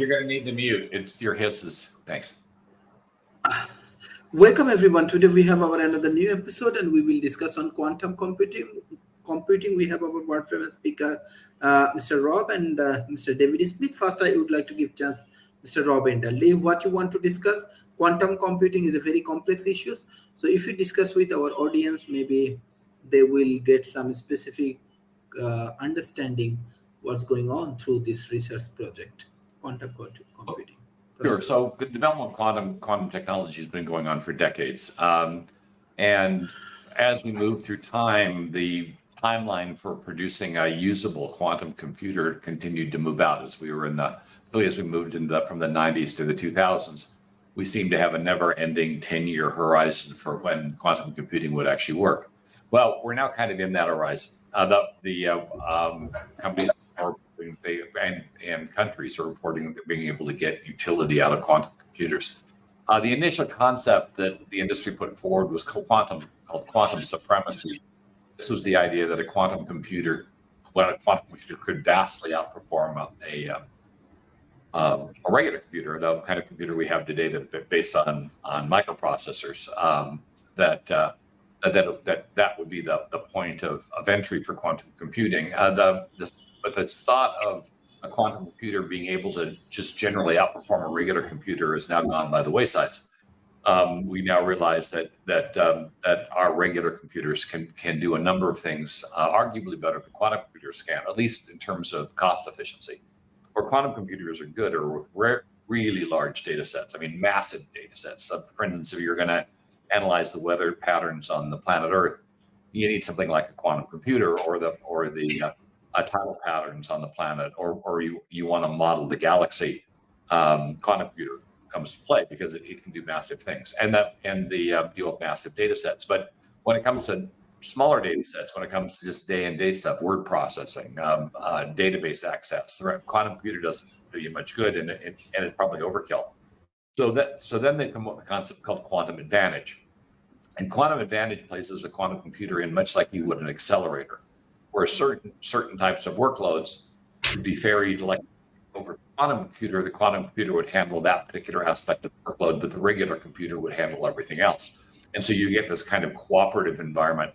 going to need to mute. It's your hisses. Thanks. Welcome everyone. Today we have our another new episode, and we will discuss on quantum computing. We have our world famous speaker, Mr. Rob and Mr. David Smith. First, I would like to give chance Mr. Rob Enderle. What you want to discuss? Quantum computing is a very complex issue. So if you discuss with our audience, maybe they will get some specific understanding what's going on through this research project, quantum computing. Sure. So the development of quantum technology has been going on for decades. And as we move through time, the timeline for producing a usable quantum computer continued to move out as we were as we moved from the 90s to the 2000s. We seem to have a never-ending 10-year horizon for when quantum computing would actually work. Well, we're now kind of in that horizon. Companies and countries are reporting that being able to get utility out of quantum computers. The initial concept that the industry put forward was called quantum supremacy. This was the idea that a quantum computer could vastly outperform a regular computer, the kind of computer we have today that's based on microprocessors. That would be the point of entry for quantum computing. But the thought of a quantum computer being able to just generally outperform a regular computer is now gone by the wayside. We now realize that our regular computers can do a number of things, arguably better than quantum computers can, at least in terms of cost efficiency. Where quantum computers are good are with really large data sets. I mean, massive data sets. For instance, if you're going to analyze the weather patterns on the planet Earth, you need something like a quantum computer, or the tidal patterns on the planet, or you want to model the galaxy. Quantum computer comes to play because it can do massive things, and deal with massive data sets. But when it comes to smaller data sets, when it comes to just day-to-day stuff, word processing, database access, the quantum computer doesn't do you much good, and it's probably overkill. So then they come up with a concept called quantum advantage. And quantum advantage places a quantum computer in much like you would an accelerator, where certain types of workloads would be ferried like over the quantum computer would handle that particular aspect of the workload, but the regular computer would handle everything else. And so you get this kind of cooperative environment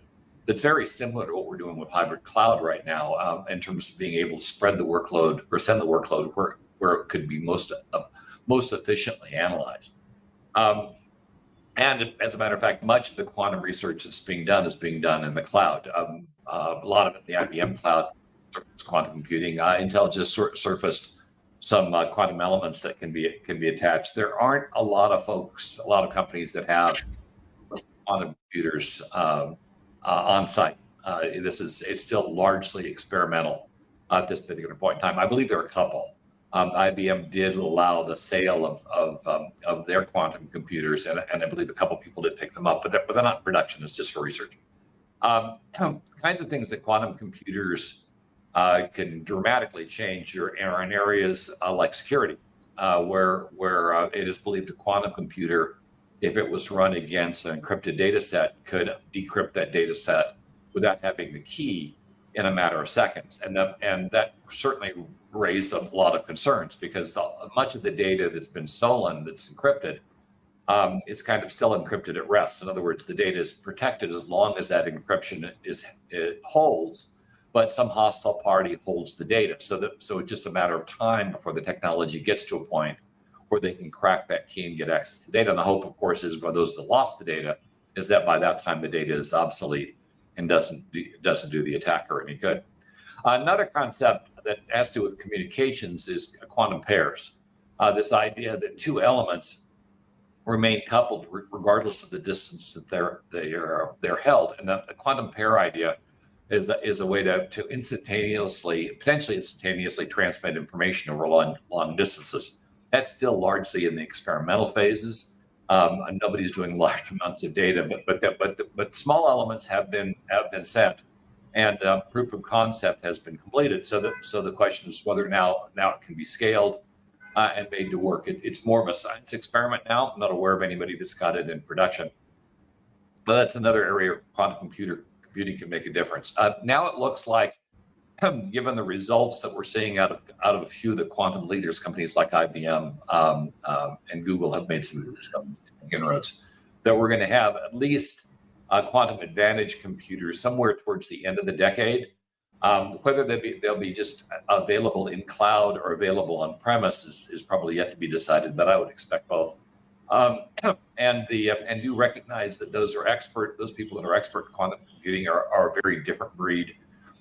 that's very similar to what we're doing with hybrid cloud right now, in terms of being able to spread the workload or send the workload where it could be most efficiently analyzed. And as a matter of fact, much of the quantum research that's being done is being done in the cloud. A lot of it, the IBM cloud, quantum computing. Intel just surfaced some quantum elements that can be attached. There aren't a lot of companies that have quantum computers on site. It's still largely experimental at this particular point in time. I believe there are a couple. IBM did allow the sale of their quantum computers, and I believe a couple people did pick them up, but they're not in production. It's just for research. Kinds of things that quantum computers can dramatically change are in areas like security, where it is believed a quantum computer, if it was run against an encrypted data set, could decrypt that data set without having the key in a matter of seconds. And that certainly raised a lot of concerns, because much of the data that's been stolen, that's encrypted, is kind of still encrypted at rest. In other words, the data is protected as long as that encryption it holds, but some hostile party holds the data. So it's just a matter of time before the technology gets to a point where they can crack that key and get access to data. And the hope, of course, is for those that lost the data, is that by that time the data is obsolete and doesn't do the attacker any good. Another concept that has to do with communications is quantum pairs. This idea that two elements remain coupled regardless of the distance that they're held, and the quantum pair idea is a way to potentially instantaneously transmit information over long distances. That's still largely in the experimental phases. Nobody's doing large amounts of data, but small elements have been sent, and proof of concept has been completed. So the question is whether now it can be scaled and made to work. It's more of a science experiment now. I'm not aware of anybody that's got it in production, but that's another area quantum computing can make a difference. Now it looks like given the results that we're seeing out of a few of the quantum leaders, companies like IBM and Google have made some inroads, that we're going to have at least quantum advantage computers somewhere towards the end of the decade. Whether they'll be just available in cloud or available on premise is probably yet to be decided, but I would expect both. And do recognize that those people that are expert in quantum computing are a very different breed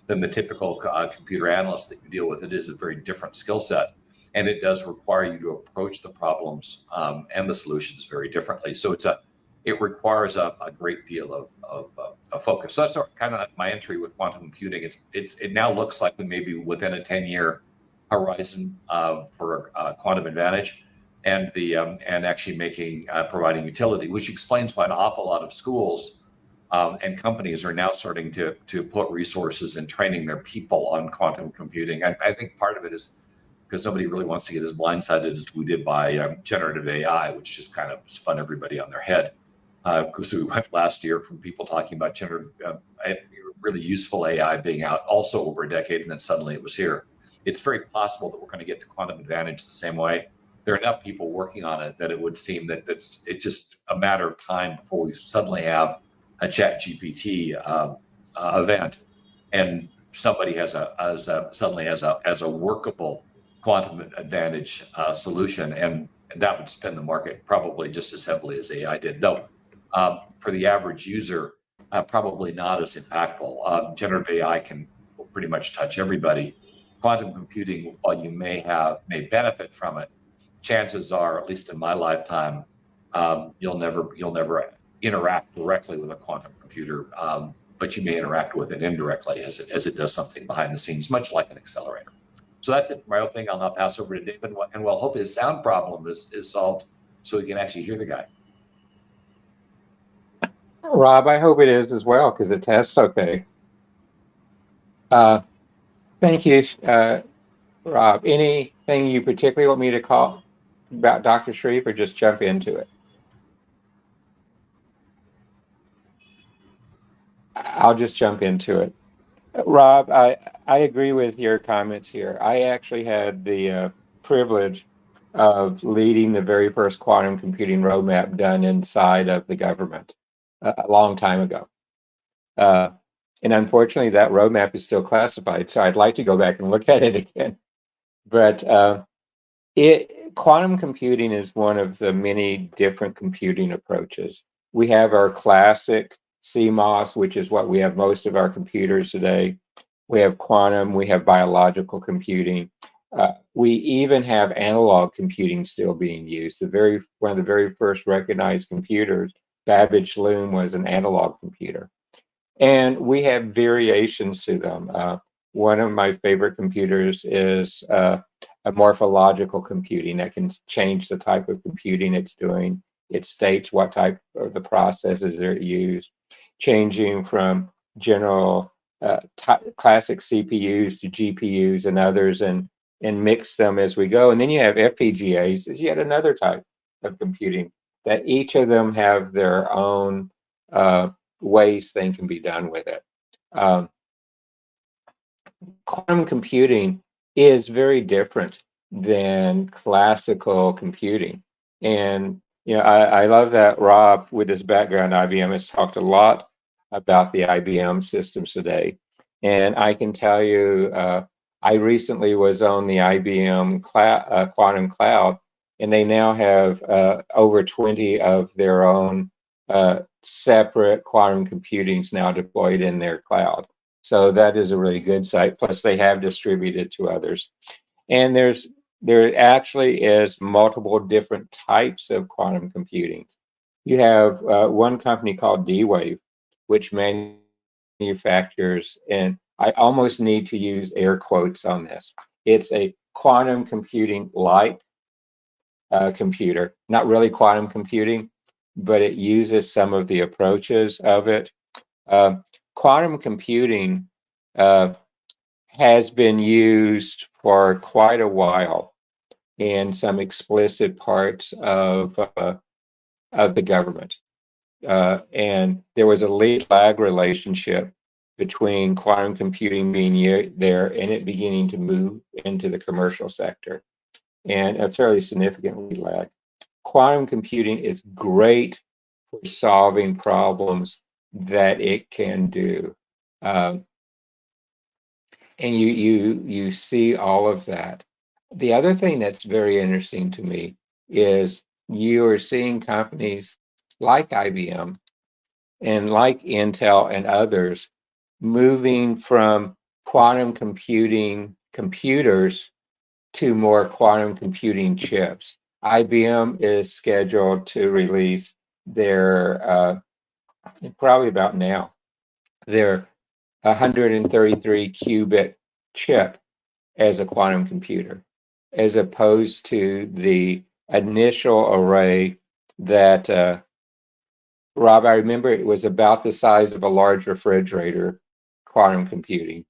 than the typical computer analyst that you deal with. It is a very different skill set, and it does require you to approach the problems and the solutions very differently. So it requires a great deal of focus. So that's kind of my entry with quantum computing. It now looks like we may be within a 10-year horizon for quantum advantage, and actually providing utility, which explains why an awful lot of schools and companies are now starting to put resources in training their people on quantum computing. I think part of it is because nobody really wants to get as blindsided as we did by generative AI, which just kind of spun everybody on their head. Because we went last year from people talking about really useful AI being out also over a decade, and then suddenly it was here. It's very possible that we're going to get to quantum advantage the same way. There are enough people working on it that it would seem that it's just a matter of time before we suddenly have a ChatGPT event, and somebody suddenly has a workable quantum advantage solution, and that would spin the market probably just as heavily as AI did. Though for the average user, probably not as impactful. Generative AI can pretty much touch everybody. Quantum computing, while you may benefit from it, chances are, at least in my lifetime, you'll never interact directly with a quantum computer, but you may interact with it indirectly as it does something behind the scenes, much like an accelerator. So that's it for my opening. I'll now pass over to David, and we'll hope his sound problem is solved so we can actually hear the guy. Rob, I hope it is as well, because it tests okay. Thank you, Rob. Anything you particularly want me to call about Dr. Shreve, or just jump into it? I'll just jump into it. Rob, I agree with your comments here. I actually had the privilege of leading the very first quantum computing roadmap done inside of the government a long time ago. And unfortunately, that roadmap is still classified, so I'd like to go back and look at it again. But quantum computing is one of the many different computing approaches. We have our classic CMOS, which is what we have most of our computers today. We have quantum, we have biological computing. We even have analog computing still being used. One of the very first recognized computers, Babbage Loom, was an analog computer. And we have variations to them. One of my favorite computers is a morphological computing that can change the type of computing it's doing. It states what type of the processes are used, changing from general classic CPUs to GPUs and others, and mix them as we go. And then you have FPGAs, is yet another type of computing that each of them have their own ways things can be done with it. Quantum computing is very different than classical computing. And I love that Rob, with his background, IBM, has talked a lot about the IBM systems today. And I can tell you, I recently was on the IBM Quantum Cloud, and they now have over 20 of their own separate quantum computings now deployed in their cloud. So that is a really good site. Plus, they have distributed to others. And there actually is multiple different types of quantum computing. You have one company called D-Wave, which manufactures, and I almost need to use air quotes on this. It's a quantum computing-like computer, not really quantum computing, but it uses some of the approaches of it. Quantum computing has been used for quite a while in some explicit parts of the government. And there was a lead-lag relationship between quantum computing being there and it beginning to move into the commercial sector, and a fairly significant lag. Quantum computing is great for solving problems that it can do. Um, and you see all of that. The other thing that's very interesting to me is you are seeing companies like IBM and like Intel and others moving from quantum computing computers to more quantum computing chips. IBM is scheduled to release their, probably about now, their 133 qubit chip as a quantum computer, as opposed to the initial array that, Rob, I remember it was about the size of a large refrigerator, quantum computing,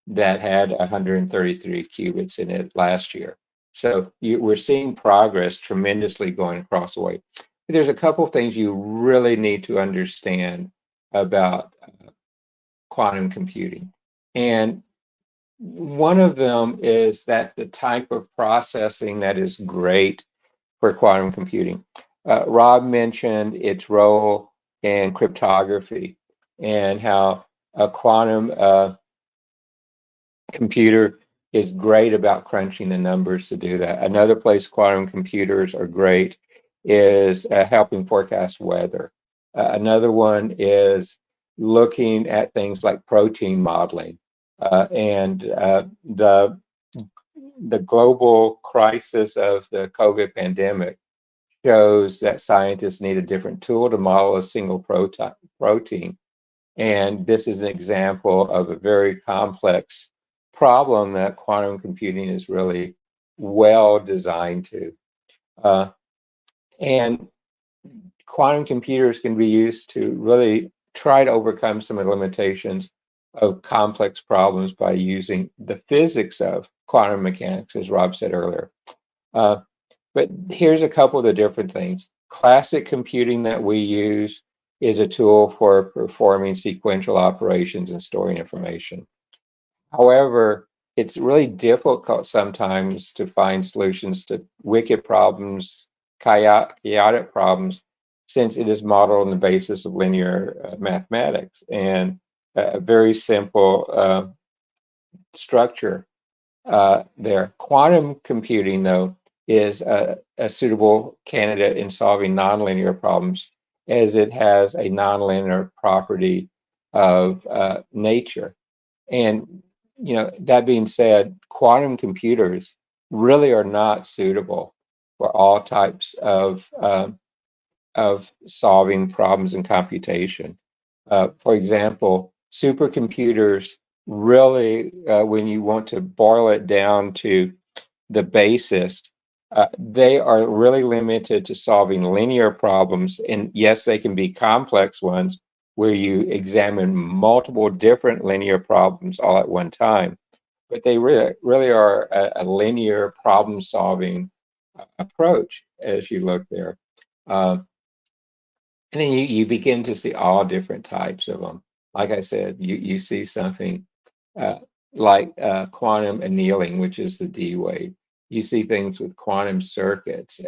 that had 133 qubits in it last year. So we're seeing progress tremendously going across the way. There's a couple of things you really need to understand about quantum computing. And one of them is that the type of processing that is great for quantum computing. Rob mentioned its role in cryptography and how a quantum computer is great about crunching the numbers to do that. Another place quantum computers are great is helping forecast weather. Another one is looking at things like protein modeling and the global crisis of the COVID pandemic shows that scientists need a different tool to model a single protein. And this is an example of a very complex problem that quantum computing is really well designed to. And quantum computers can be used to really try to overcome some of the limitations of complex problems by using the physics of quantum mechanics, as Rob said earlier. But here's a couple of the different things. Classic computing that we use is a tool for performing sequential operations and storing information. However, it's really difficult sometimes to find solutions to wicked problems, chaotic problems, since it is modeled on the basis of linear mathematics and a very simple structure there. Quantum computing, though, is a suitable candidate in solving nonlinear problems, as it has a nonlinear property of nature. And that being said, quantum computers really are not suitable for all types of solving problems in computation. For example, supercomputers really, when you want to boil it down to the basis, they are really limited to solving linear problems. And yes, they can be complex ones where you examine multiple different linear problems all at one time. But they really are a linear problem solving approach as you look there. And then you begin to see all different types of them. Like I said, you see something like quantum annealing, which is the D wave. You see things with quantum circuits,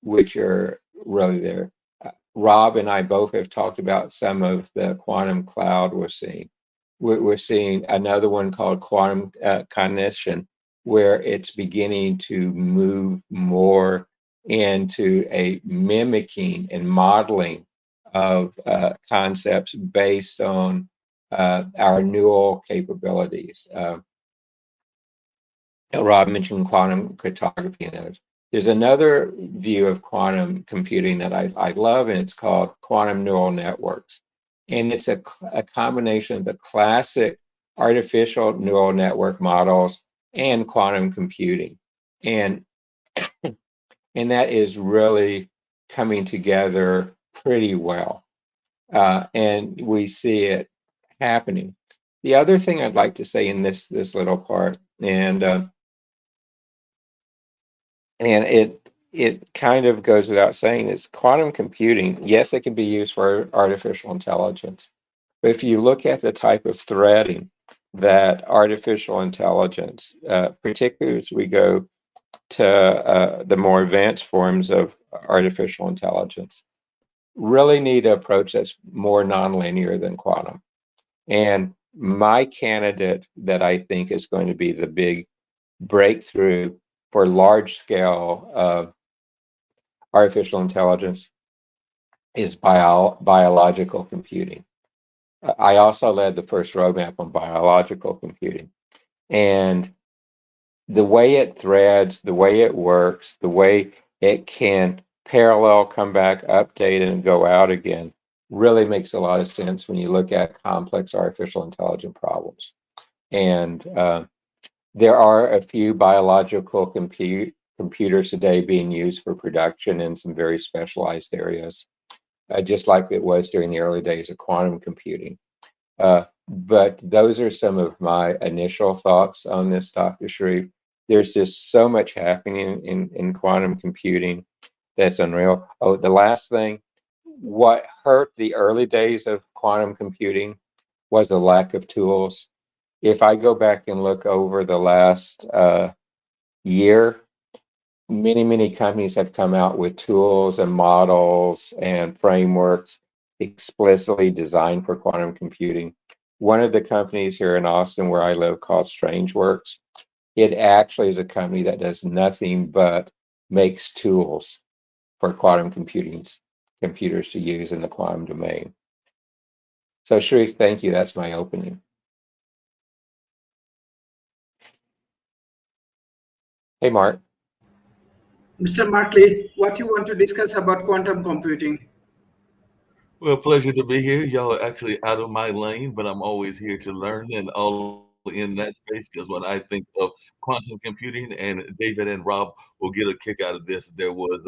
which are really there. Rob and I both have talked about some of the quantum cloud we're seeing. We're seeing another one called quantum cognition, where it's beginning to move more into a mimicking and modeling of concepts based on our neural capabilities. Rob mentioned quantum cryptography and others. There's another view of quantum computing that I love, and it's called quantum neural networks. And it's a combination of the classic artificial neural network models and quantum computing. And that is really coming together pretty well. And we see it happening. The other thing I'd like to say in this little part, and it kind of goes without saying, is quantum computing, yes, it can be used for artificial intelligence, But if you look at the type of threading that artificial intelligence, particularly as we go to the more advanced forms of artificial intelligence, really need to approach that's more nonlinear than quantum. And my candidate that I think is going to be the big breakthrough for large scale artificial intelligence is biological computing. I also led the first roadmap on biological computing. And the way it threads, the way it works, the way it can parallel, come back, update, and go out again really makes a lot of sense when you look at complex artificial intelligence problems. And there are a few biological computers today being used for production in some very specialized areas, just like it was during the early days of quantum computing. But those are some of my initial thoughts on this, Dr. Sharif. There's just so much happening in quantum computing that's unreal. Oh, the last thing, what hurt the early days of quantum computing was a lack of tools. If I go back and look over the last year, many companies have come out with tools and models and frameworks explicitly designed for quantum computing. One of the companies here in Austin where I live called StrangeWorks, it actually is a company that does nothing but makes tools for quantum computers to use in the quantum domain. So Sharif, thank you. That's my opening. Hey, Mark. Mr. Martley, what you want to discuss about quantum computing? Well, pleasure to be here. Y'all are actually out of my lane, but I'm always here to learn and all in that space because when I think of quantum computing, and David and Rob will get a kick out of this, there was,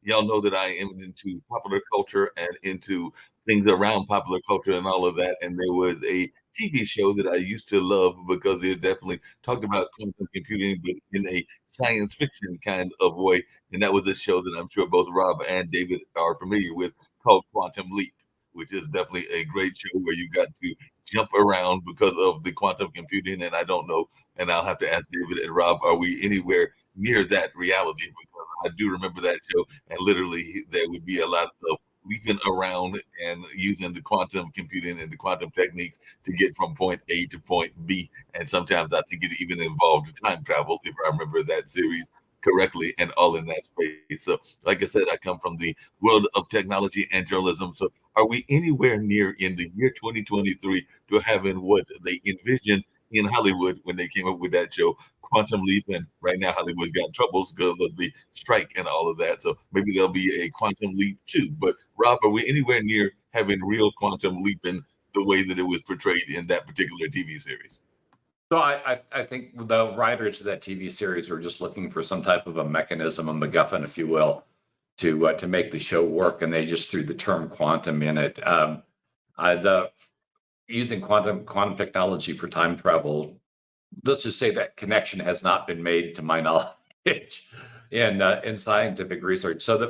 y'all know that I am into popular culture and into things around popular culture and all of that. And there was a TV show that I used to love because it definitely talked about quantum computing, but in a science fiction kind of way. And that was a show that I'm sure both Rob and David are familiar with called Quantum Leap, which is definitely a great show where you got to jump around because of the quantum computing. And I don't know, and I'll have to ask David and Rob, are we anywhere near that reality? Because I do remember that show, and literally there would be a lot of leaping around and using the quantum computing and the quantum techniques to get from point A to point B. And sometimes I think it even involved time travel, if I remember that series correctly, and all in that space. So, like I said, I come from the world of technology and journalism. So, are we anywhere near in the year 2023 to having what they envisioned in Hollywood when they came up with that show, Quantum Leap? And right now, Hollywood's got troubles because of the strike and all of that. So, maybe there'll be a Quantum Leap too. But, Rob, are we anywhere near having real quantum leaping the way that it was portrayed in that particular TV series? So I think the writers of that TV series were just looking for some type of a mechanism, a MacGuffin, if you will, to make the show work, and they just threw the term quantum in it. Using quantum technology for time travel, let's just say that connection has not been made, to my knowledge, in scientific research. And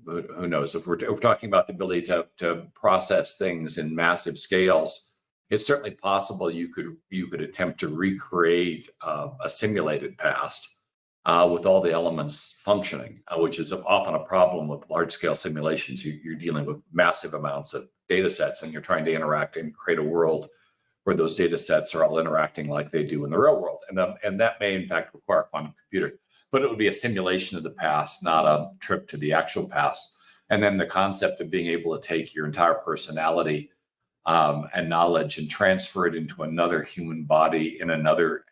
who knows, if we're talking about the ability to process things in massive scales, it's certainly possible you could attempt to recreate a simulated past with all the elements functioning, which is often a problem with large scale simulations. You're dealing with massive amounts of data sets, and you're trying to interact and create a world where those data sets are all interacting like they do in the real world. And that may in fact require a quantum computer, but it would be a simulation of the past, not a trip to the actual past. And then the concept of being able to take your entire personality and knowledge and transfer it into another human body in another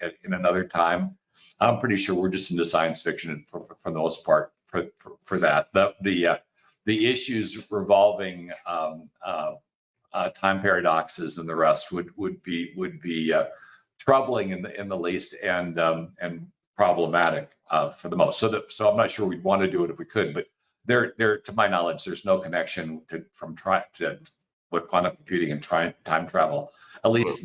time. I'm pretty sure we're just into science fiction for the most part for that. The issues revolving time paradoxes and the rest would be troubling in the least and problematic for the most. So I'm not sure we'd want to do it if we could, but there to my knowledge, there's no connection with quantum computing and time travel, at least.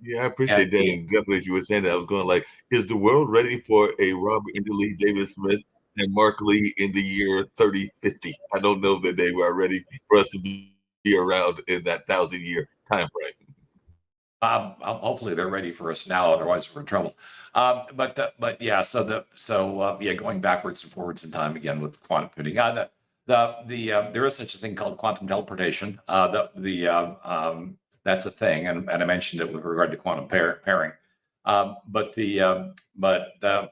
Yeah, I appreciate that. And definitely, as you were saying that, I was going like, is the world ready for a Robert E. Lee, David Smith, and Mark Lee in the year 3050? I don't know that they were ready for us to be be around in that 1,000-year time frame. Hopefully they're ready for us now. Otherwise, we're in trouble. But yeah. Yeah, going backwards and forwards in time again with quantum computing. There is such a thing called quantum teleportation. That's a thing, and I mentioned it with regard to quantum pairing. But the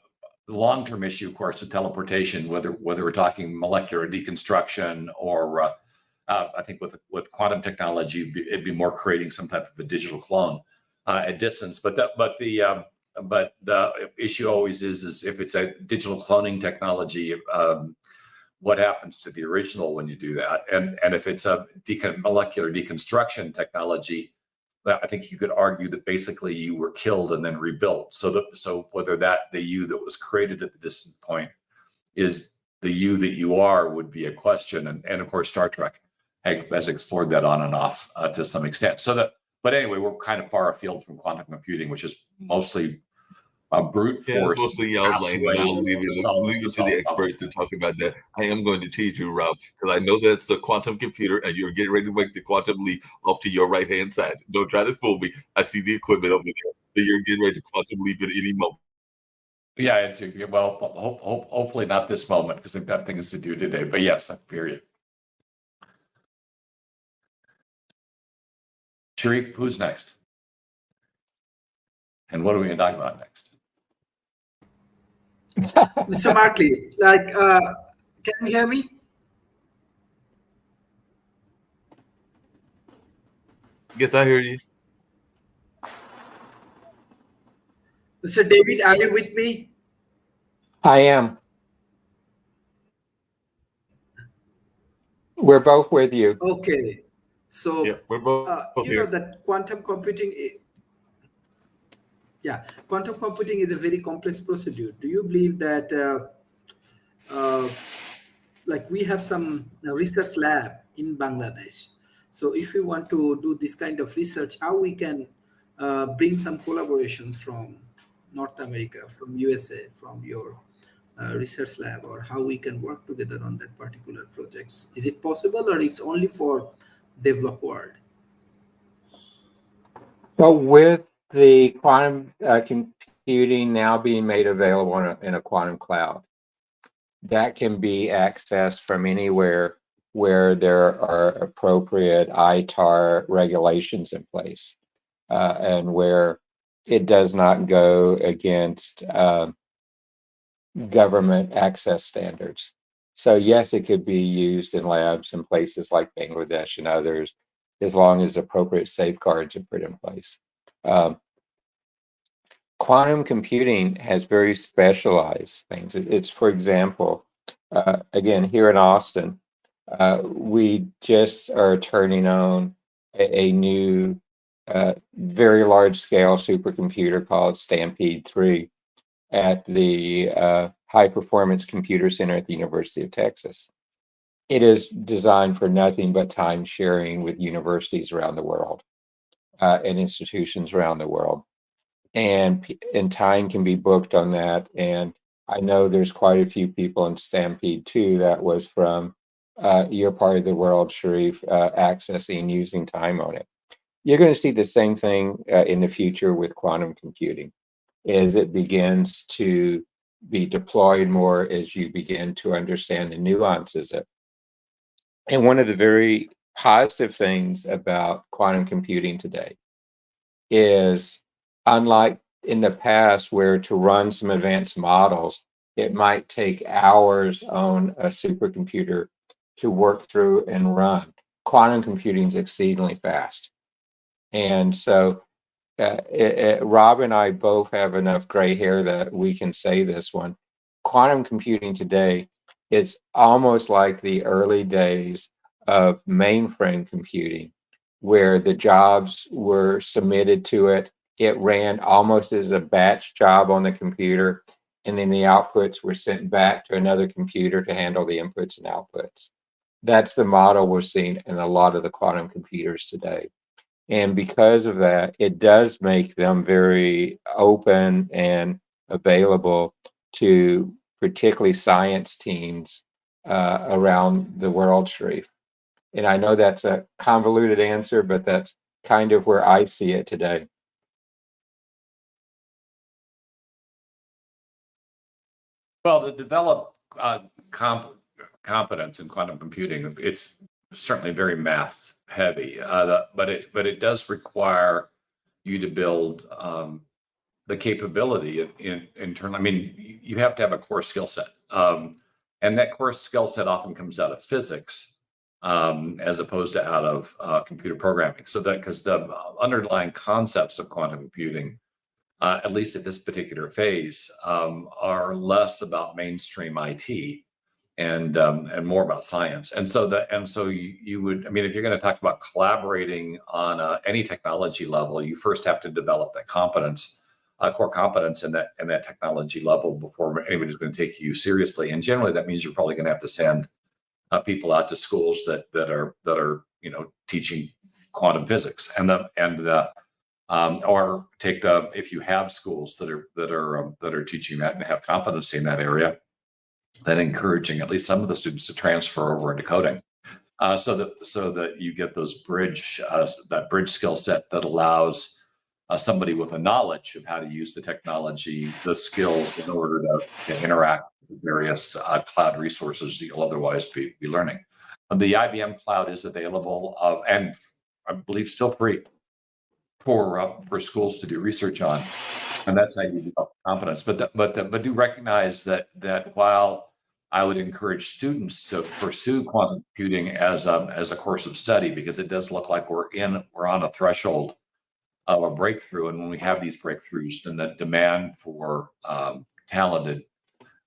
long-term issue, of course, of teleportation, whether we're talking molecular deconstruction or I think with quantum technology, it'd be more creating some type of a digital clone at distance. But the issue always is if it's a digital cloning technology, what happens to the original when you do that? And if it's a molecular deconstruction technology, I think you could argue that basically you were killed and then rebuilt. So whether the you that was created at the distant point is the you that you are would be a question. And of course, Star Trek has explored that on and off to some extent. But anyway, we're kind of far afield from quantum computing, which is mostly a brute Yeah, force. it's mostly y'all lane, and I'll leave it to the experts to talk about that. I am going to tease you, Rob, because I know that's the quantum computer, and you're getting ready to make the quantum leap off to your right-hand side. Don't try to fool me. I see the equipment over there. So you're getting ready to quantum leap at any moment. Yeah, hopefully not this moment because I've got things to do today. But yes, period. Sharif, who's next? And what are we going to talk about next? Mr. Markley, can you hear me? Yes, I hear you. Mr. David, are you with me? I am. We're both with you. Okay. So, Yeah, we're both you here. know that quantum computing is a very complex procedure. Do you believe that, we have some research lab in Bangladesh? So if you want to do this kind of research, how we can bring some collaborations from North America, from USA, from your research lab, or how we can work together on that particular projects? Is it possible, or it's only for developed world? Well, with the quantum computing now being made available in a quantum cloud, that can be accessed from anywhere where there are appropriate ITAR regulations in place, and where it does not go against government access standards. So yes, it could be used in labs in places like Bangladesh and others, as long as appropriate safeguards are put in place. Quantum computing has very specialized things. It's, for example, again, here in Austin, we just are turning on a new, very large-scale supercomputer called Stampede 3 at the High Performance Computer Center at the University of Texas. It is designed for nothing but time sharing with universities around the world and institutions around the world. And time can be booked on that. And I know there's quite a few people in Stampede 2 that was from your part of the world, Sharif, accessing using time on it. You're going to see the same thing in the future with quantum computing, as it begins to be deployed more, as you begin to understand the nuances of it. And one of the very positive things about quantum computing today is, unlike in the past where to run some advanced models, it might take hours on a supercomputer to work through and run. Quantum computing is exceedingly fast. And so Rob and I both have enough gray hair that we can say this one. Quantum computing today is almost like the early days of mainframe computing, where the jobs were submitted to it. It ran almost as a batch job on the computer, and then the outputs were sent back to another computer to handle the inputs and outputs. That's the model we're seeing in a lot of the quantum computers today. And because of that, it does make them very open and available to particularly science teams around the world, Sharif. And I know that's a convoluted answer, but that's kind of where I see it today. Well, to develop competence in quantum computing, it's certainly very math heavy, but it does require you to build the capability in turn. I mean, you have to have a core skill set, and that core skill set often comes out of physics as opposed to out of computer programming. So that because the underlying concepts of quantum computing, at least at this particular phase, are less about mainstream IT and more about science. And so you would, I mean, if you're going to talk about collaborating on any technology level, you first have to develop that competence, core competence in that technology level before anybody's going to take you seriously. And generally, that means you're probably going to have to send people out to schools that are teaching quantum physics or take if you have schools that are teaching that and have competency in that area, then encouraging at least some of the students to transfer over into coding, so that you get those that bridge skill set that allows somebody with a knowledge of how to use the technology, the skills in order to interact with various cloud resources that you'll otherwise be learning. The IBM cloud is available and I believe still free for schools to do research on, and that's how you develop competence. But do recognize that while I would encourage students to pursue quantum computing as a course of study, because it does look like we're on a threshold of a breakthrough, and when we have these breakthroughs, then the demand for talented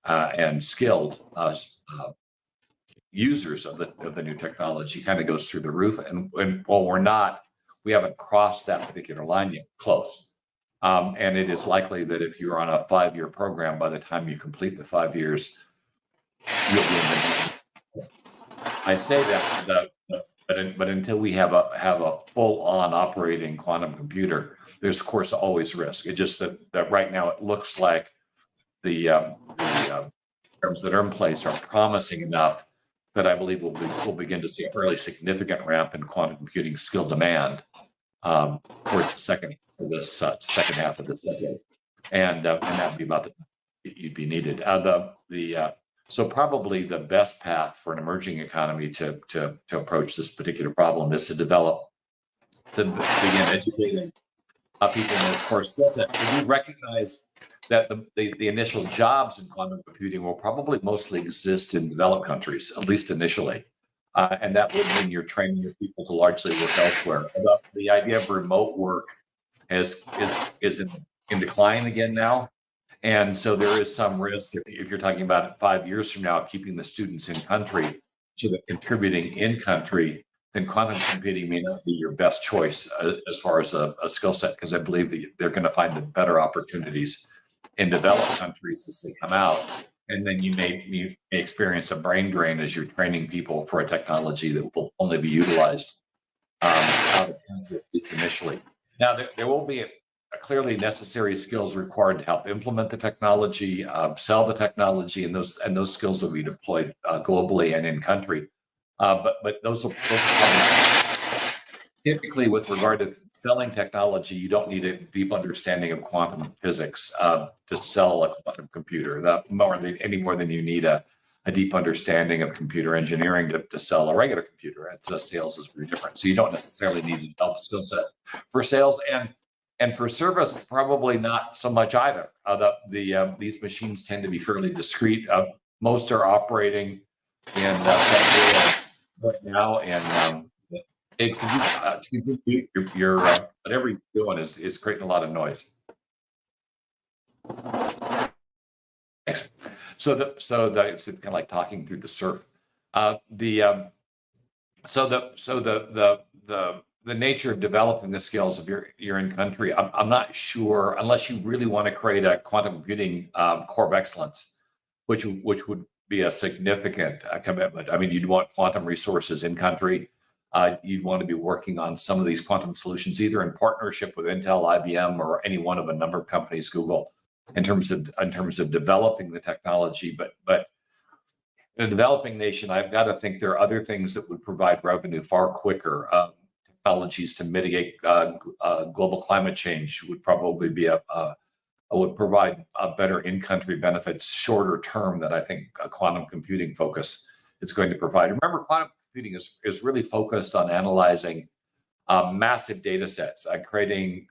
and skilled users of the new technology kind of goes through the roof. And while we haven't crossed that particular line yet, close. And it is likely that if you're on a 5-year program, by the time you complete the 5 years, you'll be in the. I say that, but until we have a full-on operating quantum computer, there's of course always risk. It's just that right now it looks like the terms that are in place are promising enough that I believe we'll begin to see a fairly significant ramp in quantum computing skill demand towards the second half of this decade, and that would be about the time you'd be needed. So probably the best path for an emerging economy to approach this particular problem is to begin educating people in those core skill sets. We do recognize that the initial jobs in quantum computing will probably mostly exist in developed countries, at least initially. And that would mean you're training your people to largely work elsewhere. The idea of remote work is in decline again now. And so there is some risk if you're talking about 5 years from now, keeping the students in country, so that contributing in country, then quantum computing may not be your best choice as far as a skill set, because I believe that they're going to find the better opportunities in developed countries as they come out. And then you may experience a brain drain as you're training people for a technology that will only be utilized out of country, at least initially. Now, there will be a clearly necessary skills required to help implement the technology, sell the technology, and those skills will be deployed globally and in country. But those will typically, with regard to selling technology, you don't need a deep understanding of quantum physics to sell a quantum computer. Any more than you need a deep understanding of computer engineering to sell a regular computer. Sales is very different. So you don't necessarily need to develop a skill set for sales, and for service, probably not so much either. These machines tend to be fairly discrete. Most are operating in right now, and Dave, could you your whatever you're doing is creating a lot of noise. Thanks. So it's kind of like talking through the surf. The nature of developing the skills of your in country, I'm not sure, unless you really want to create a quantum computing core of excellence, which would be a significant commitment. I mean, you'd want quantum resources in country. You'd want to be working on some of these quantum solutions, either in partnership with Intel, IBM, or any one of a number of companies, Google, in terms of developing the technology. But In a developing nation, I've got to think there are other things that would provide revenue far quicker. Technologies to mitigate global climate change would probably be would provide better in-country benefits shorter term that I think a quantum computing focus is going to provide. Remember, quantum computing is really focused on analyzing massive data sets, creating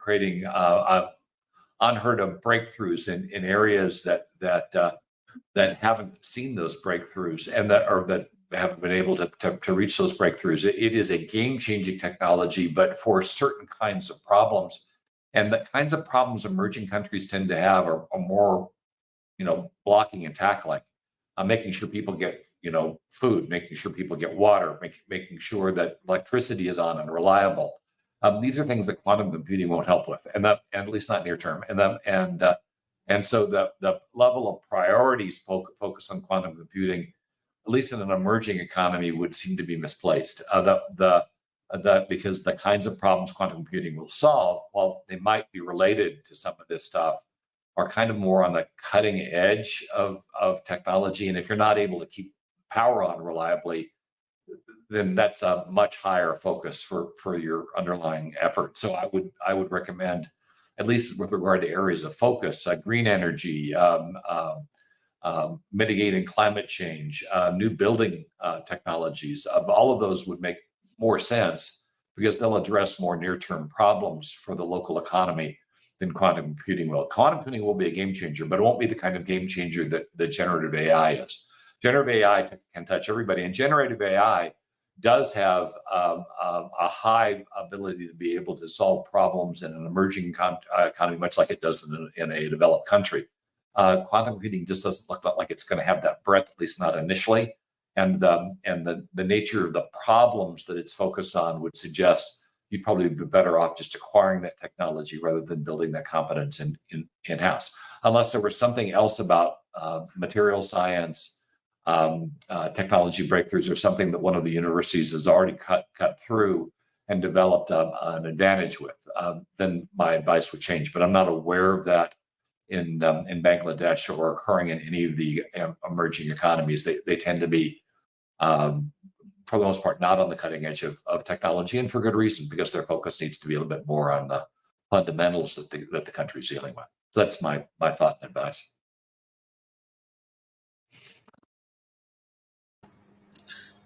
unheard of breakthroughs in areas that haven't seen those breakthroughs and that haven't been able to reach those breakthroughs. It is a game-changing technology, but for certain kinds of problems. And the kinds of problems emerging countries tend to have are more, blocking and tackling, making sure people get, food, making sure people get water, making sure that electricity is on and reliable. These are things that quantum computing won't help with, and at least not near term. And so the level of priorities focus on quantum computing, at least in an emerging economy, would seem to be misplaced. Because the kinds of problems quantum computing will solve, while they might be related to some of this stuff, are kind of more on the cutting edge of technology. And if you're not able to keep power on reliably, then that's a much higher focus for your underlying effort. So I would recommend, at least with regard to areas of focus, green energy, mitigating climate change, new building technologies. All of those would make more sense because they'll address more near-term problems for the local economy than quantum computing will. Quantum computing will be a game changer, but it won't be the kind of game changer that generative AI is. Generative AI can touch everybody, and generative AI does have a high ability to be able to solve problems in an emerging economy, much like it does in a developed country. Quantum computing just doesn't look like it's going to have that breadth, at least not initially. And the nature of the problems that it's focused on would suggest you'd probably be better off just acquiring that technology rather than building that competence in-house. Unless there was something else about material science, technology breakthroughs, or something that one of the universities has already cut through and developed an advantage with, then my advice would change. But I'm not aware of that in Bangladesh or occurring in any of the emerging economies. They tend to be, for the most part, not on the cutting edge of technology, and for good reason, because their focus needs to be a little bit more on the fundamentals that the country's dealing with. So that's my thought and advice.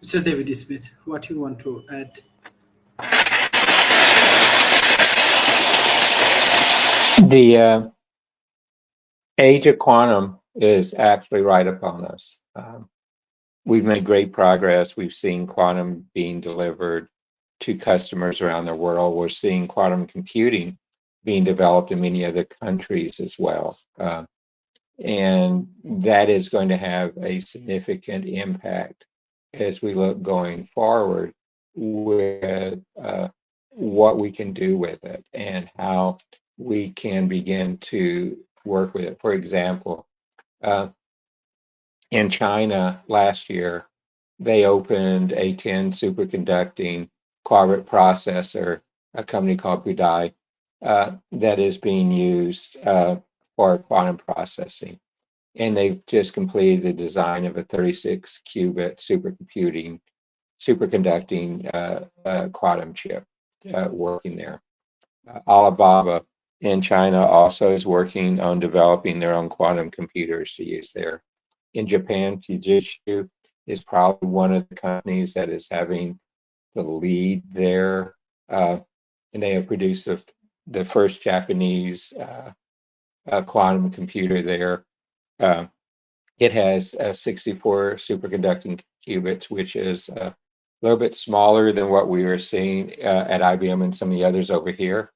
Mr. David Smith, what you want to add? The age of quantum is actually right upon us. We've made great progress. We've seen quantum being delivered to customers around the world. We're seeing quantum computing being developed in many other countries as well. And that is going to have a significant impact as we look going forward with what we can do with it and how we can begin to work with it. For example, in China last year, they opened a 10 superconducting qubit processor, a company called Budai, that is being used for quantum processing. And they've just completed the design of a 36 qubit superconducting quantum chip working there. Alibaba in China also is working on developing their own quantum computers to use there. In Japan, Fujitsu is probably one of the companies that is having the lead there. And they have produced the first Japanese quantum computer there. It has 64 superconducting qubits, which is a little bit smaller than what we were seeing at IBM and some of the others over here.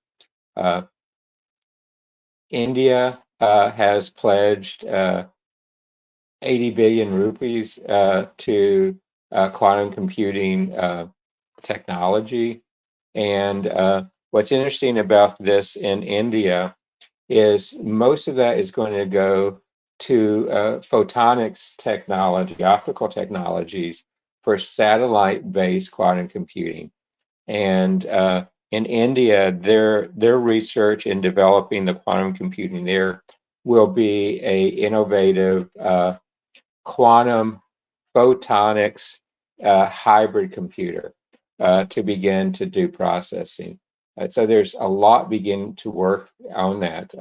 India has pledged 80 billion rupees to quantum computing technology. And what's interesting about this in India is most of that is going to go to photonics technology, optical technologies for satellite-based quantum computing. And in India, their research in developing the quantum computing there will be a innovative quantum photonics hybrid computer to begin to do processing. So there's a lot beginning to work on that.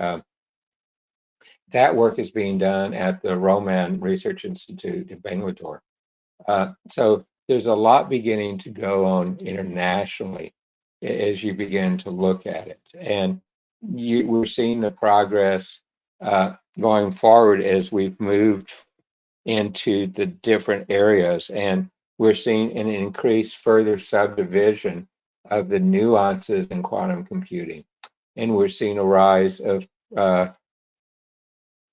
That work is being done at the Roman Research Institute in Bangalore. So there's a lot beginning to go on internationally as you begin to look at it. And we're seeing the progress going forward as we've moved into the different areas. And we're seeing an increased further subdivision of the nuances in quantum computing. And we're seeing a rise of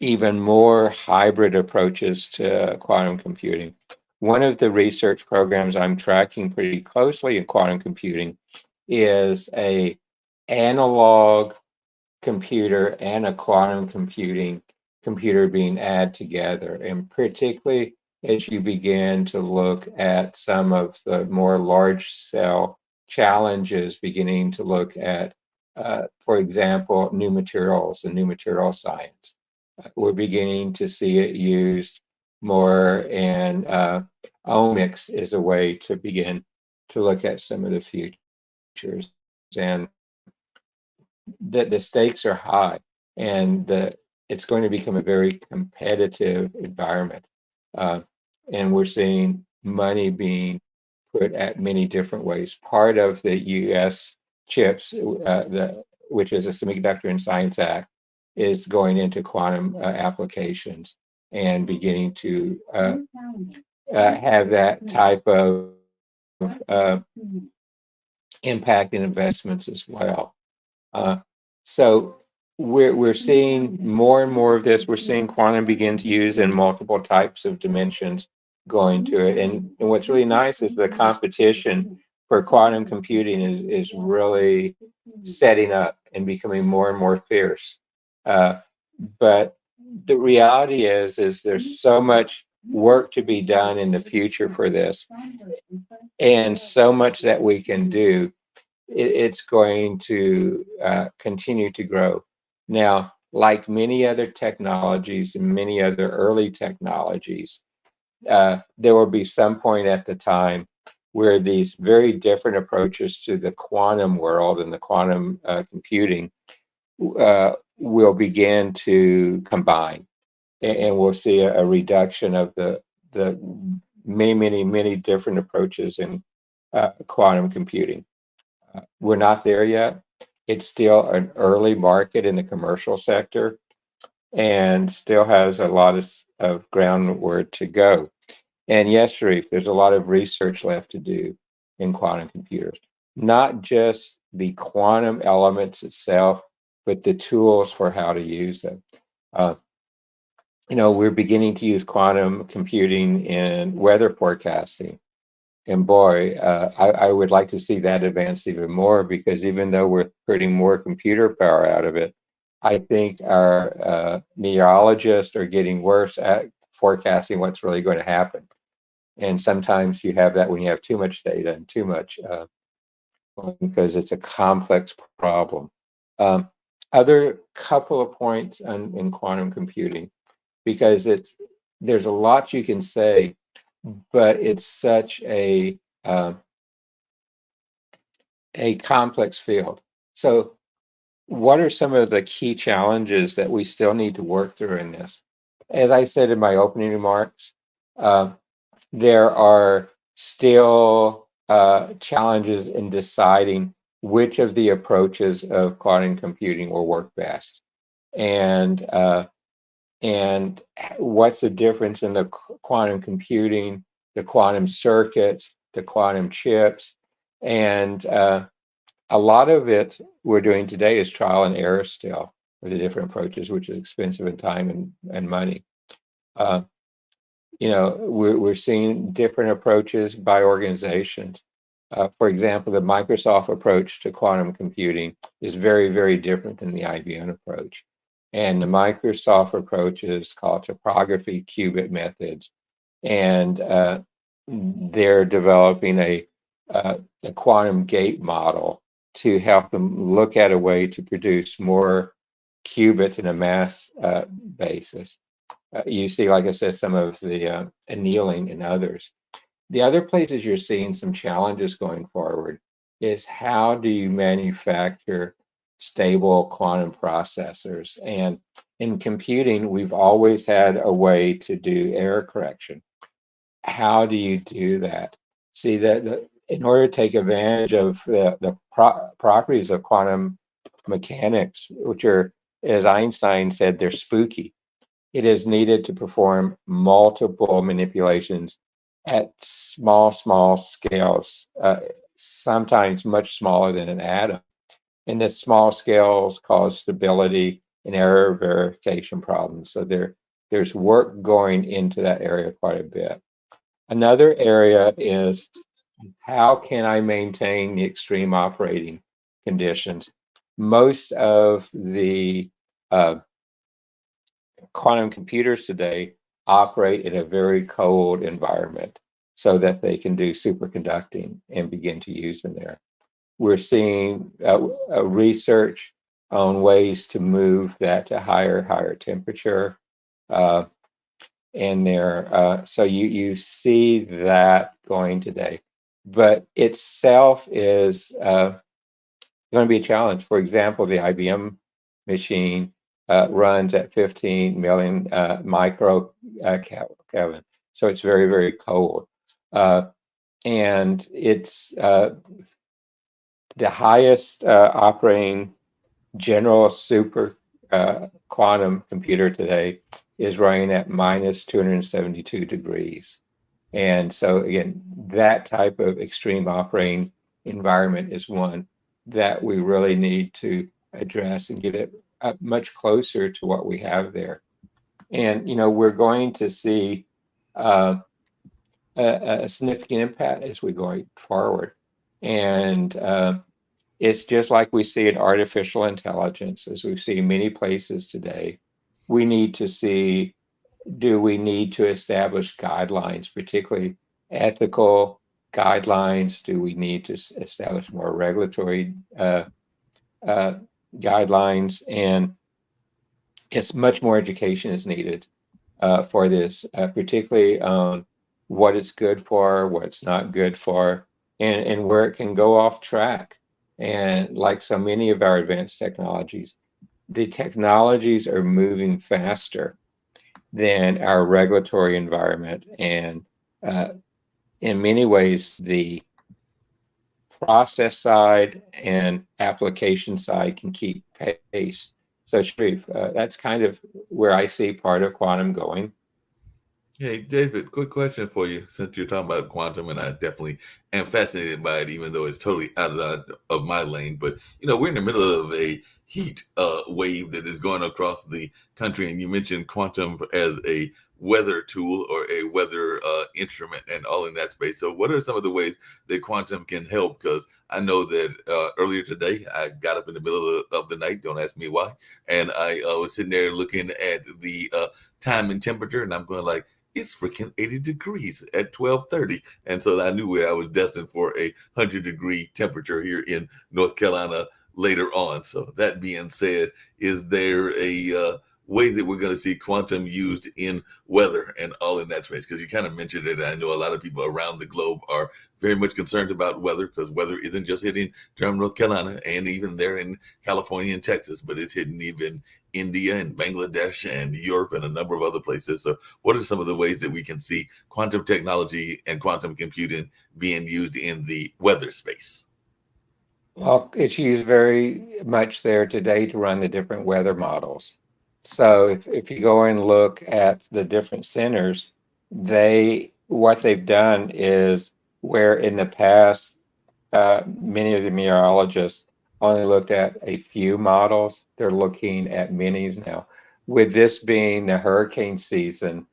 even more hybrid approaches to quantum computing. One of the research programs I'm tracking pretty closely in quantum computing is a analog computer and a quantum computer being added together, and particularly as you begin to look at some of the more large scale challenges, beginning to look at, for example, new materials and new material science. We're beginning to see it used more in omics as a way to begin to look at some of the futures. And the stakes are high, and it's going to become a very competitive environment. And we're seeing money being put at many different ways. Part of the U.S. CHIPS, which is a Semiconductor and Science Act, is going into quantum applications and beginning to have that type of impact in investments as well. So we're seeing more and more of this. We're seeing quantum begin to use in multiple types of dimensions going to it. And what's really nice is the competition for quantum computing is really setting up and becoming more and more fierce. But the reality is there's so much work to be done in the future for this, and so much that we can do. It's going to continue to grow. Now, like many other technologies and many other early technologies, there will be some point at the time where these very different approaches to the quantum world and the quantum computing will begin to combine, and we'll see a reduction of the many different approaches in quantum computing. We're not there yet. It's still an early market in the commercial sector and still has a lot of groundwork to go. And yes, Sharif, there's a lot of research left to do in quantum computers, not just the quantum elements itself, but the tools for how to use them. We're beginning to use quantum computing in weather forecasting. And boy, I would like to see that advance even more, because even though we're putting more computer power out of it, I think our meteorologists are getting worse at forecasting what's really going to happen. And sometimes you have that when you have too much data and too much, because it's a complex problem. Other couple of points in quantum computing, because there's a lot you can say, but it's such a complex field. So what are some of the key challenges that we still need to work through in this? As I said in my opening remarks, there are still challenges in deciding which of the approaches of quantum computing will work best, and what's the difference in the quantum computing, the quantum circuits, the quantum chips. And a lot of it we're doing today is trial and error still with the different approaches, which is expensive in time and money. We're seeing different approaches by organizations. For example, the Microsoft approach to quantum computing is very, very different than the IBM approach. And the Microsoft approach is called topography qubit methods. And they're developing a quantum gate model to help them look at a way to produce more qubits in a mass basis. You see, like I said, some of the annealing and others. The other places you're seeing some challenges going forward is how do you manufacture stable quantum processors? And in computing, we've always had a way to do error correction. How do you do that? See that in order to take advantage of the properties of quantum mechanics, which are, as Einstein said, they're spooky. It is needed to perform multiple manipulations at small scales, sometimes much smaller than an atom. And the small scales cause stability and error verification problems. So there's work going into that area quite a bit. Another area is how can I maintain the extreme operating conditions? Most of the quantum computers today operate in a very cold environment so that they can do superconducting and begin to use them there. We're seeing research on ways to move that to higher temperature. And there, so you see that going today, but itself is going to be a challenge. For example, the IBM machine runs at 15 million micro Kelvin, so it's very cold, and it's the highest operating general super quantum computer today is running at minus 272 degrees. And so again, that type of extreme operating environment is one that we really need to address and get it up much closer to what we have there. And, we're going to see a significant impact as we go forward. And it's just like we see in artificial intelligence, as we see in many places today. We need to see, do we need to establish guidelines, particularly ethical guidelines? Do we need to establish more regulatory guidelines? And it's much more education is needed for this, particularly on what it's good for, what it's not good for, and where it can go off track. And like so many of our advanced technologies, the technologies are moving faster than our regulatory environment. And in many ways, the process side and application side can keep pace. So Sharif, that's kind of where I see part of quantum going. Hey, David, quick question for you. Since you're talking about quantum, and I definitely am fascinated by it, even though it's totally out of my lane. But, we're in the middle of a heat wave that is going across the country. And you mentioned quantum as a weather tool or a weather instrument and all in that space. So what are some of the ways that quantum can help? Because I know that earlier today, I got up in the middle of the night, don't ask me why, and I was sitting there looking at the time and temperature, and I'm going like, it's freaking 80 degrees at 12:30. And so I knew I was destined for a 100-degree temperature here in North Carolina later on. So that being said, is there a way that we're going to see quantum used in weather and all in that space? Because you kind of mentioned it. I know a lot of people around the globe are very much concerned about weather, because weather isn't just hitting Durham, North Carolina, and even there in California and Texas, but it's hitting even India and Bangladesh and Europe and a number of other places. So what are some of the ways that we can see quantum technology and quantum computing being used in the weather space? Well, it's used very much there today to run the different weather models. So if you go and look at the different centers, what they've done is, where in the past, many of the meteorologists only looked at a few models, they're looking at minis now. With this being the hurricane season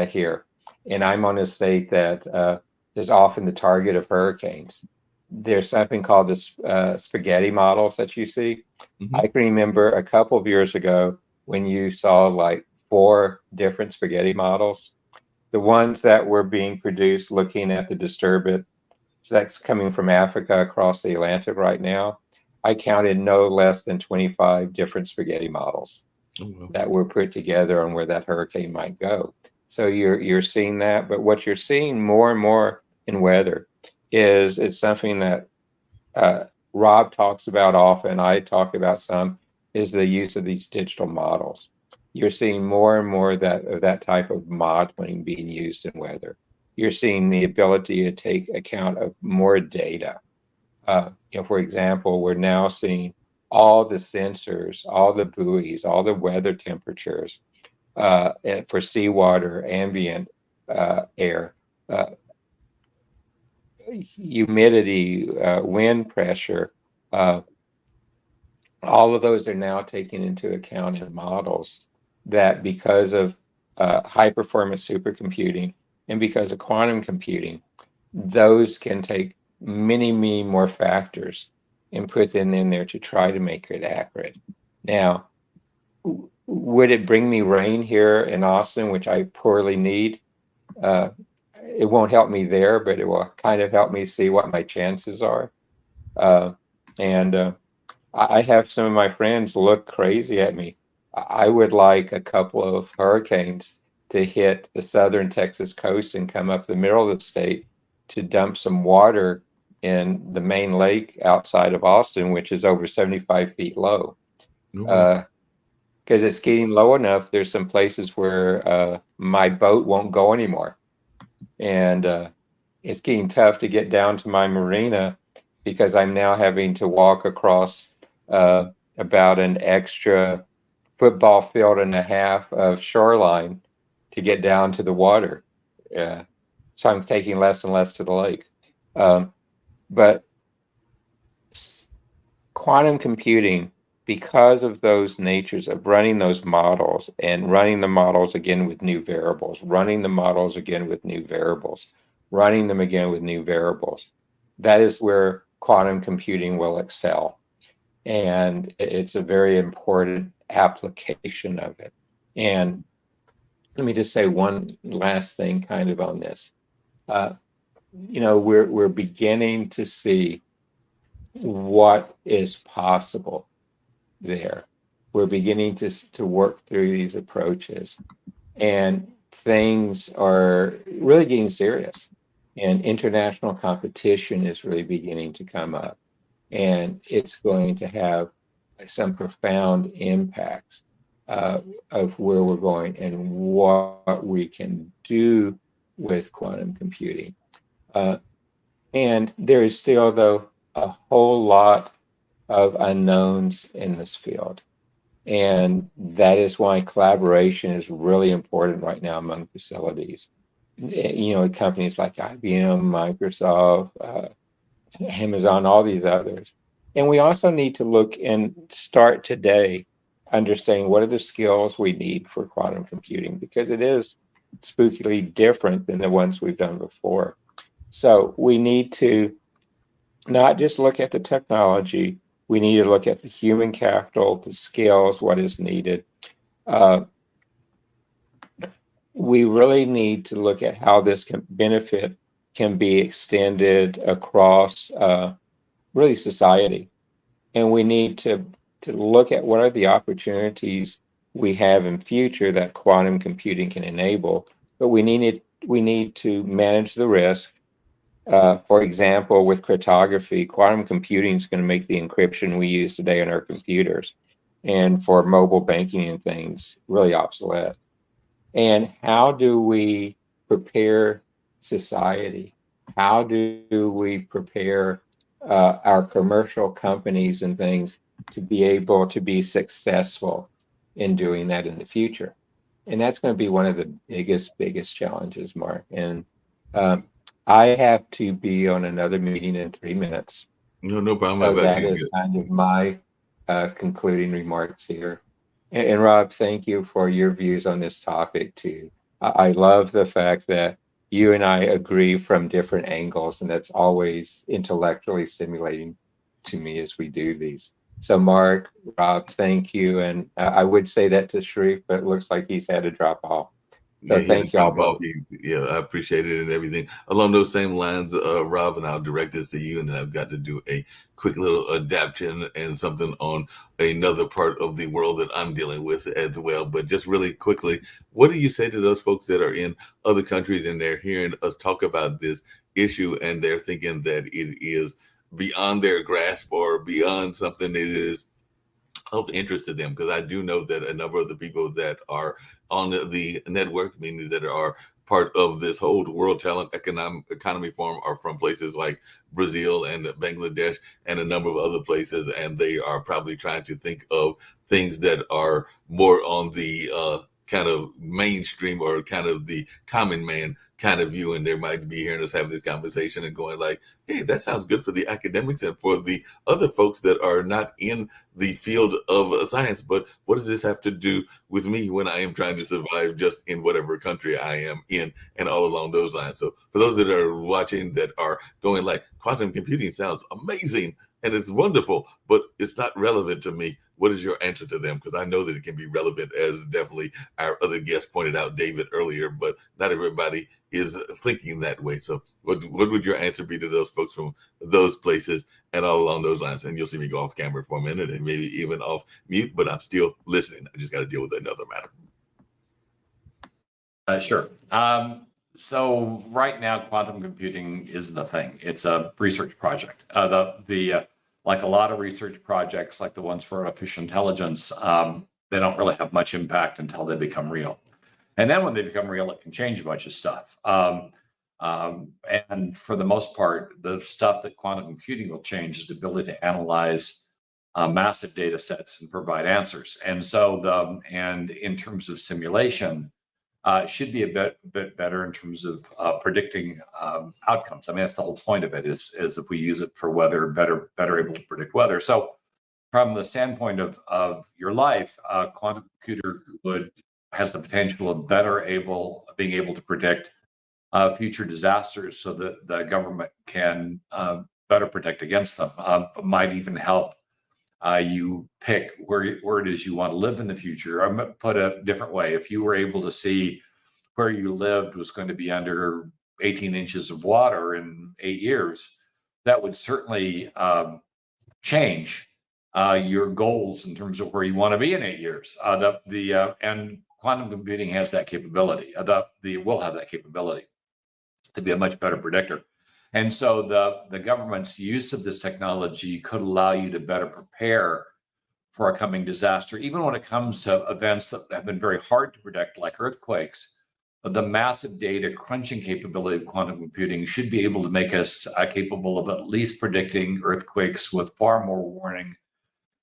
here, and I'm on a state that is often the target of hurricanes, there's something called the spaghetti models that you see. I can remember a couple of years ago when you saw like 4 different spaghetti models. The ones that were being produced looking at the disturbance that's coming from Africa across the Atlantic right now, I counted no less than 25 different spaghetti models. that were put together on where that hurricane might go. So you're seeing that, but what you're seeing more and more in weather is it's something that Rob talks about often, I talk about some, is the use of these digital models. You're seeing more and more of that type of modeling being used in weather. You're seeing the ability to take account of more data. For example, we're now seeing all the sensors, all the buoys, all the weather temperatures for seawater, ambient air, humidity, wind pressure. All of those are now taken into account in models that, because of high performance supercomputing and because of quantum computing, those can take many, many more factors and put them in there to try to make it accurate. Now, would it bring me rain here in Austin, which I poorly need? It won't help me there, but it will kind of help me see what my chances are. I have some of my friends look crazy at me. I would like a couple of hurricanes to hit the southern Texas coast and come up the middle of the state to dump some water in the main lake outside of Austin, which is over 75 feet low. Because it's getting low enough, there's some places where my boat won't go anymore. And it's getting tough to get down to my marina because I'm now having to walk across about an extra football field and a half of shoreline to get down to the water. So I'm taking less and less to the lake. But quantum computing, because of those natures of running those models and running the models again with new variables, running the models again with new variables, running them again with new variables, that is where quantum computing will excel. And it's a very important application of it. And let me just say one last thing kind of on this. We're beginning to see what is possible there. We're beginning to work through these approaches, and things are really getting serious, and international competition is really beginning to come up, and it's going to have some profound impacts of where we're going and what we can do with quantum computing. And there is still, though, a whole lot of unknowns in this field. And that is why collaboration is really important right now among facilities. Companies like IBM, Microsoft, Amazon, all these others. And we also need to look and start today understanding what are the skills we need for quantum computing, because it is spookily different than the ones we've done before. So we need to not just look at the technology, we need to look at the human capital, the skills, what is needed. We really need to look at how this benefit can be extended across really society. And we need to look at what are the opportunities we have in future that quantum computing can enable, but we need to manage the risk. For example, with cryptography, quantum computing is going to make the encryption we use today on our computers and for mobile banking and things really obsolete. And how do we prepare society? How do we prepare our commercial companies and things to be able to be successful in doing that in the future? And that's going to be one of the biggest challenges, Mark. And I have to be on another meeting in 3 minutes. No problem. So that is kind of my concluding remarks here. And Rob, thank you for your views on this topic too. I love the fact that you and I agree from different angles, and that's always intellectually stimulating to me as we do these. So Mark, Rob, thank you. And I would say that to Sharif, but it looks like he's had to drop off. So Yeah, thank y'all drop both. off. Yeah, I appreciate it and everything. Along those same lines, Rob, and I'll direct this to you, and then I've got to do a quick little adaptation and something on another part of the world that I'm dealing with as well. But just really quickly, what do you say to those folks that are in other countries and they're hearing us talk about this issue and they're thinking that it is beyond their grasp or beyond something that is of interest to them? Because I do know that a number of the people that are on the network, meaning that are part of this whole World Talent Economy Forum, are from places like Brazil and Bangladesh and a number of other places, and they are probably trying to think of things that are more on the kind of mainstream or kind of the common man kind of view, and they might be hearing us have this conversation and going like, hey, that sounds good for the academics and for the other folks that are not in the field of science, but what does this have to do with me when I am trying to survive just in whatever country I am in, and all along those lines? So for those that are watching that are going like, quantum computing sounds amazing and it's wonderful, but it's not relevant to me, what is your answer to them? Because I know that it can be relevant, as definitely our other guest pointed out, David, earlier, but not everybody is thinking that way. So what would your answer be to those folks from those places and all along those lines? And you'll see me go off camera for a minute and maybe even off mute, but I'm still listening. I just got to deal with another matter. Sure. So right now, quantum computing isn't a thing. It's a research project. Like a lot of research projects, like the ones for artificial intelligence, they don't really have much impact until they become real. And then when they become real, it can change a bunch of stuff. And for the most part, the stuff that quantum computing will change is the ability to analyze massive data sets and provide answers. And so and in terms of simulation, should be a bit better in terms of predicting outcomes. I mean, that's the whole point of it is if we use it for weather, better able to predict weather. So from the standpoint of your life, quantum computer has the potential of being able to predict future disasters so that the government can better protect against them. Might even help you pick where it is you want to live in the future. I'm going to put it a different way. If you were able to see where you lived was going to be under 18 inches of water in 8 years, that would certainly change your goals in terms of where you want to be in 8 years. And quantum computing has that capability. Will have that capability to be a much better predictor. And so the government's use of this technology could allow you to better prepare for a coming disaster, even when it comes to events that have been very hard to predict, like earthquakes. The massive data crunching capability of quantum computing should be able to make us capable of at least predicting earthquakes with far more warning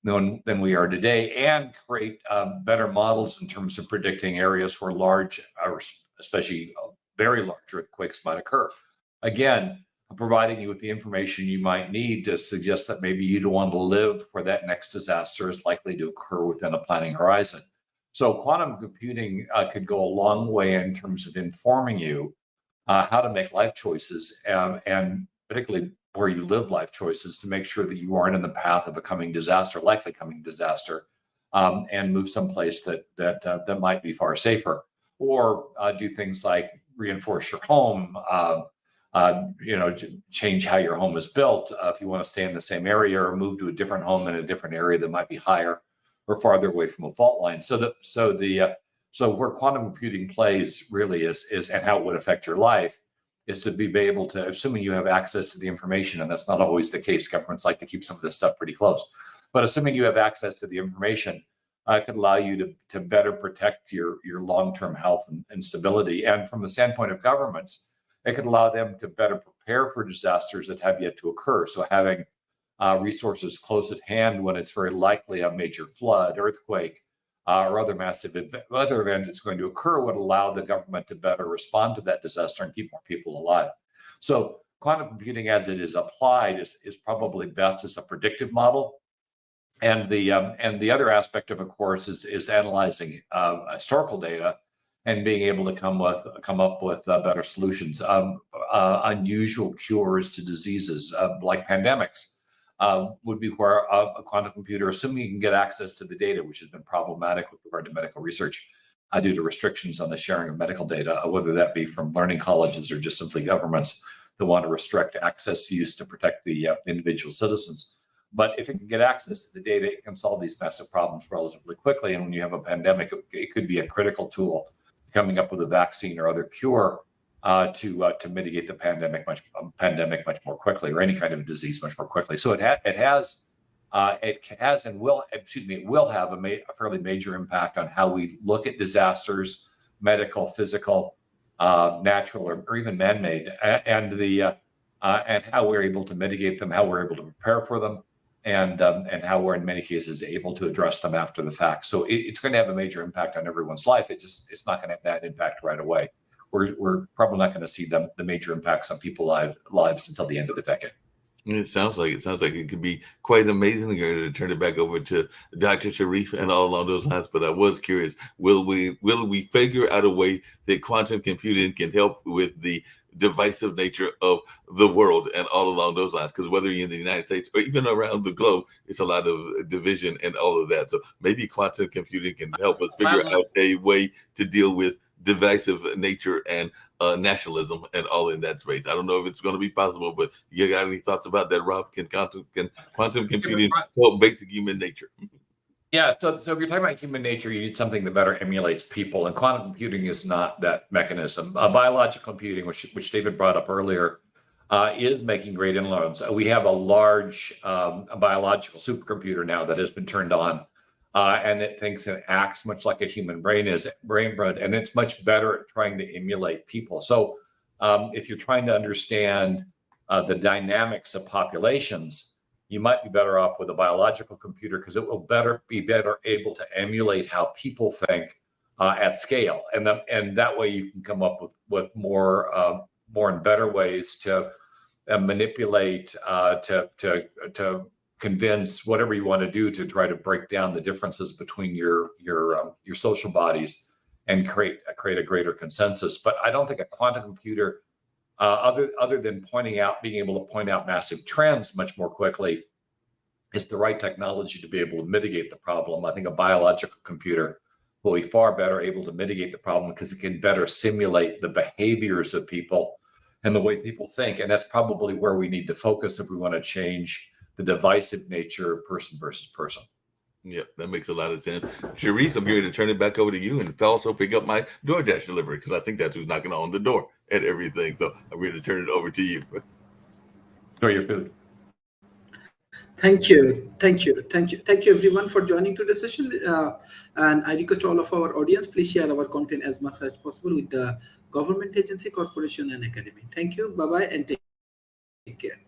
than we are today, and create better models in terms of predicting areas where large, or especially very large earthquakes might occur. Again, providing you with the information you might need to suggest that maybe you don't want to live where that next disaster is likely to occur within a planning horizon. So quantum computing could go a long way in terms of informing you how to make life choices, and particularly where you live life choices, to make sure that you aren't in the path of a likely coming disaster, and move someplace that might be far safer, or do things like reinforce your home, change how your home is built if you want to stay in the same area, or move to a different home in a different area that might be higher or farther away from a fault line. So where quantum computing plays really is and how it would affect your life is to be able to, assuming you have access to the information, and that's not always the case. Governments like to keep some of this stuff pretty close, but assuming you have access to the information, could allow you to better protect your long-term health and stability. And from the standpoint of governments, it could allow them to better prepare for disasters that have yet to occur. So having resources close at hand when it's very likely a major flood, earthquake, or other massive weather event that's going to occur would allow the government to better respond to that disaster and keep more people alive. So quantum computing, as it is applied, is probably best as a predictive model. And the other aspect of course, is analyzing historical data and being able to come up with better solutions. Unusual cures to diseases like pandemics would be where a quantum computer, assuming you can get access to the data, which has been problematic with regard to medical research, due to restrictions on the sharing of medical data, whether that be from learning colleges or just simply governments that want to restrict access use to protect the individual citizens. But if it can get access to the data, it can solve these massive problems relatively quickly. And when you have a pandemic, it could be a critical tool coming up with a vaccine or other cure to mitigate the pandemic much more quickly, or any kind of disease much more quickly. So it has and will, it will have a fairly major impact on how we look at disasters, medical, physical, natural, or even man-made, and how we're able to mitigate them, how we're able to prepare for them, and how we're in many cases able to address them after the fact. So it's going to have a major impact on everyone's life. It's not going to have that impact right away. We're probably not going to see the major impacts on people's lives until the end of the decade. It sounds like it could be quite amazing. I'm going to turn it back over to Dr. Sharif and all along those lines. But I was curious: will we figure out a way that quantum computing can help with the divisive nature of the world and all along those lines? Because whether you're in the United States or even around the globe, it's a lot of division and all of that. So maybe quantum computing can help us figure out a way to deal with divisive nature and nationalism and all in that space. I don't know if it's going to be possible, but you got any thoughts about that, Rob? Can quantum computing help basic human nature? Yeah, so if you're talking about human nature, you need something that better emulates people, and quantum computing is not that mechanism. Biological computing, which David brought up earlier, is making great inroads. We have a large biological supercomputer now that has been turned on, and it thinks and acts much like a human brain is, brain-bred, and it's much better at trying to emulate people. So if you're trying to understand the dynamics of populations, you might be better off with a biological computer, because it will be better able to emulate how people think at scale, and that way you can come up with more and better ways to manipulate, to convince, whatever you want to do, to try to break down the differences between your social bodies and create a greater consensus. But I don't think a quantum computer, other than being able to point out massive trends much more quickly, is the right technology to be able to mitigate the problem. I think a biological computer will be far better able to mitigate the problem, because it can better simulate the behaviors of people and the way people think. And that's probably where we need to focus if we want to change the divisive nature of person versus person. Yeah, that makes a lot of sense. Sharif, I'm going to turn it back over to you, and also pick up my DoorDash delivery, because I think that's who's knocking on the door and everything. So I'm going to turn it over to you. Enjoy your food. Thank you everyone for joining today's session, and I request all of our audience, please share our content as much as possible with the government agency, corporation, and academy. Thank you, bye-bye, and take care.